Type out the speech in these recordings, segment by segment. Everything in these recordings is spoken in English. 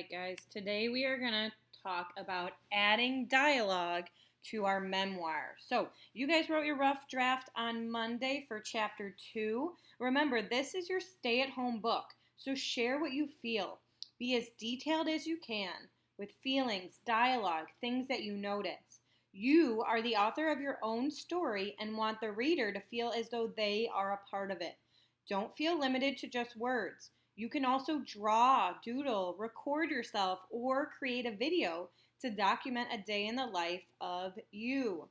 Guys, today we are going to talk about adding dialogue to our memoir. So, you guys wrote your rough draft on Monday for chapter 2. Remember, this is your stay at home book, so share what you feel. Be as detailed as you can with feelings, dialogue, things that you notice. You are the author of your own story and want the reader to feel as though they are a part of it. Don't feel limited to just words. You can also draw, doodle, record yourself, or create a video to document a day in the life of you.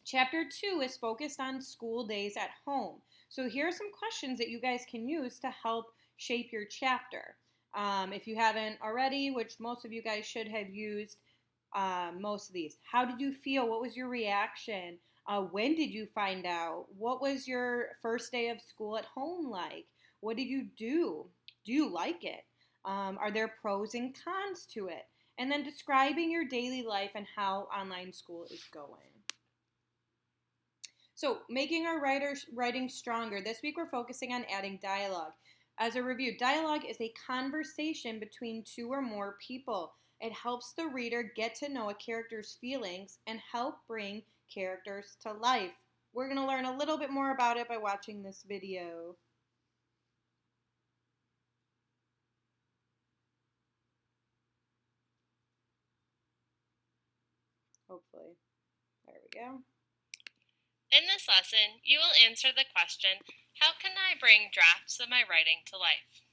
Chapter 2 is focused on school days at home. So here are some questions that you guys can use to help shape your chapter. If you haven't already, which most of you guys should have used most of these. How did you feel? What was your reaction? When did you find out? What was your first day of school at home like? What did you do? Do you like it? Are there pros and cons to it? And then describing your daily life and how online school is going. So, making our writing stronger. This week we're focusing on adding dialogue. As a review, dialogue is a conversation between two or more people. It helps the reader get to know a character's feelings and help bring characters to life. We're going to learn a little bit more about it by watching this video. Hopefully. There we go. In this lesson, you will answer the question, how can I bring drafts of my writing to life?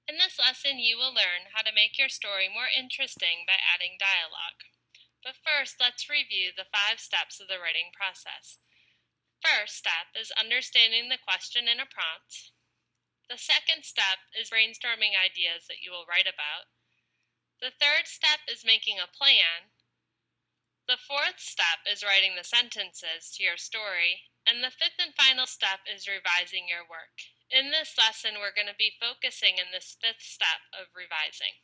In this lesson, you will learn how to make your story more interesting by adding dialogue. But first, let's review the 5 steps of the writing process. First step is understanding the question in a prompt. The second step is brainstorming ideas that you will write about. The third step is making a plan. The fourth step is writing the sentences to your story, and the fifth and final step is revising your work. In this lesson, we're going to be focusing in this fifth step of revising.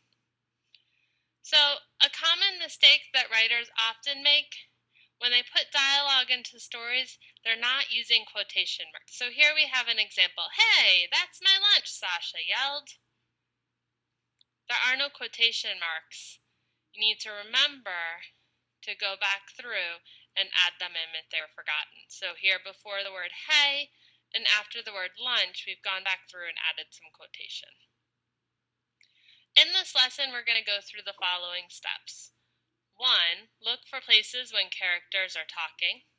So, a common mistake that writers often make when they put dialogue into stories, they're not using quotation marks. So here we have an example. Hey, that's my lunch, Sasha yelled. There are no quotation marks. You need to remember to go back through and add them in if they were forgotten. So here before the word hey and after the word lunch, we've gone back through and added some quotation. In this lesson, we're going to go through the following steps. 1. Look for places when characters are talking.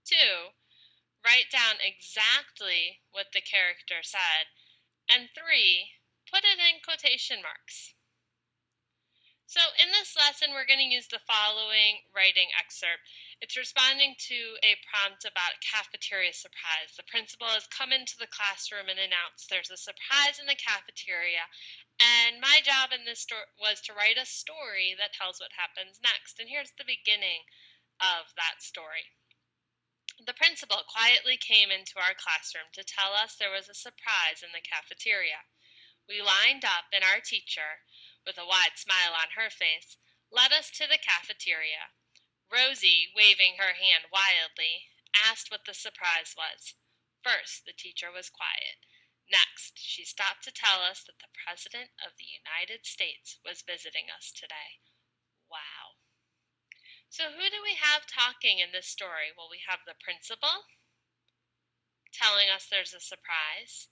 2. Write down exactly what the character said. And 3. Put it in quotation marks. So in this lesson, we're going to use the following writing excerpt. It's responding to a prompt about cafeteria surprise. The principal has come into the classroom and announced there's a surprise in the cafeteria. And my job in this story was to write a story that tells what happens next. And here's the beginning of that story. The principal quietly came into our classroom to tell us there was a surprise in the cafeteria. We lined up, and our teacher, with a wide smile on her face, led us to the cafeteria. Rosie, waving her hand wildly, asked what the surprise was. First, the teacher was quiet. Next, she stopped to tell us that the President of the United States was visiting us today. Wow. So who do we have talking in this story? Well, we have the principal telling us there's a surprise.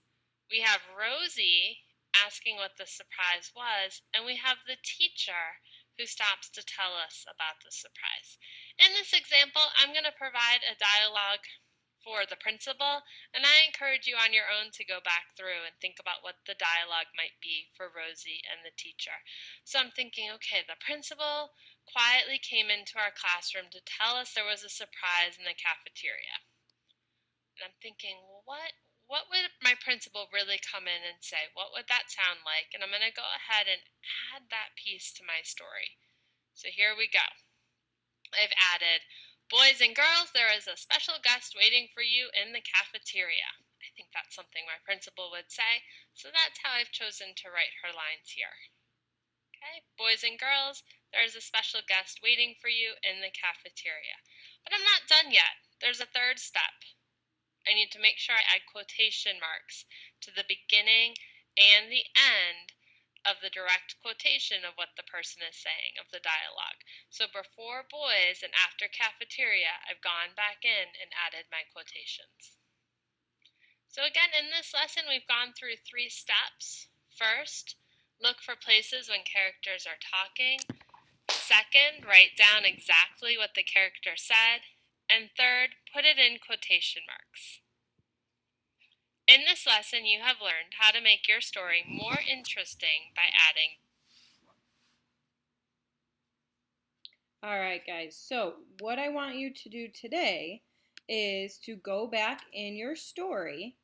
We have Rosie asking what the surprise was, and we have the teacher who stops to tell us about the surprise. In this example, I'm going to provide a dialogue for the principal, and I encourage you on your own to go back through and think about what the dialogue might be for Rosie and the teacher. So I'm thinking, okay, the principal quietly came into our classroom to tell us there was a surprise in the cafeteria. And I'm thinking, well, what would my principal really come in and say? What would that sound like? And I'm going to go ahead and add that piece to my story. So here we go. I've added, boys and girls, there is a special guest waiting for you in the cafeteria. I think that's something my principal would say, so that's how I've chosen to write her lines here. Okay, boys and girls, there is a special guest waiting for you in the cafeteria. But I'm not done yet. There's a third step. I need to make sure I add quotation marks to the beginning and the end of the direct quotation of what the person is saying, of the dialogue. So before boys and after cafeteria, I've gone back in and added my quotations. So again, in this lesson, we've gone through 3 steps. First, look for places when characters are talking. Second, write down exactly what the character said. And third, put it in quotation marks. In this lesson, you have learned how to make your story more interesting by adding. All right, guys. So what I want you to do today is to go back in your story.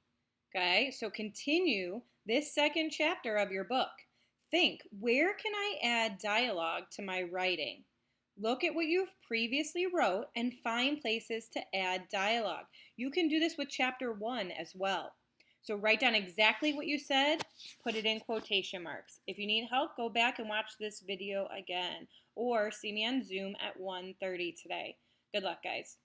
Okay, so continue this second chapter of your book. Think, where can I add dialogue to my writing? Look at what you've previously wrote and find places to add dialogue. You can do this with chapter 1 as well. So write down exactly what you said, put it in quotation marks. If you need help, go back and watch this video again or see me on Zoom at 1:30 today. Good luck, guys.